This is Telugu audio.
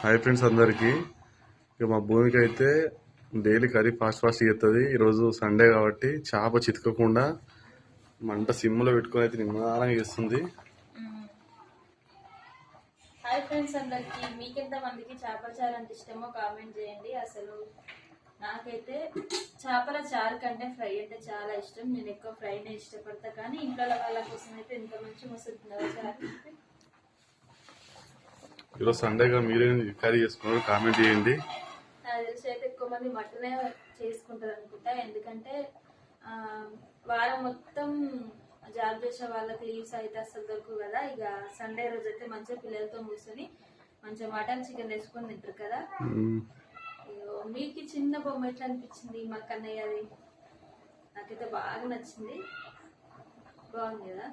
హాయ్ ఫ్రెండ్స్ అందరికి. ఇక మా భూమికి అయితే డైలీ కర్రీ ఫాస్ట్ చేస్తుంది. ఈరోజు సండే కాబట్టి చేప చితకకుండా మంట సిమ్లో పెట్టుకొని అయితే నిమ్మలంగా చేస్తుంది. హాయ్ ఫ్రెండ్స్ అందరికి, మీకెంత మందికి చేపల చారు అంటే ఇష్టమో కామెంట్ చేయండి. అసలు నాకైతే చేపల చారు కంటే ఫ్రై అంటే చాలా ఇష్టం. నేను ఎక్కువ ఫ్రైనే ఇష్టపడతా, కానీ ఇంట్లో వాళ్ళ కోసం అయితే ఎంత మంచి వస్తుంది చారు. ఈరోజు సండేగా మీరేం కర్రీ చేసుకున్నారు కామెంట్ చేయండి. నాకు తెలిసి అయితే ఎక్కువ మంది మటనే చేసుకుంటారు అనుకుంటా, ఎందుకంటే వారం మొత్తం జాబ్ చేసే వాళ్ళకి లీవ్స్ అయితే అసలు దొరకవు కదా. ఇక సండే రోజు అయితే మంచిగా పిల్లలతో కూర్చొని మంచిగా మటన్ చికెన్ వేసుకొని తింటారు కదా. మీకు చిన్న బొమ్మ ఎట్లా అనిపించింది మా కన్నయ్య? అది నాకైతే బాగా నచ్చింది, బాగుంది కదా.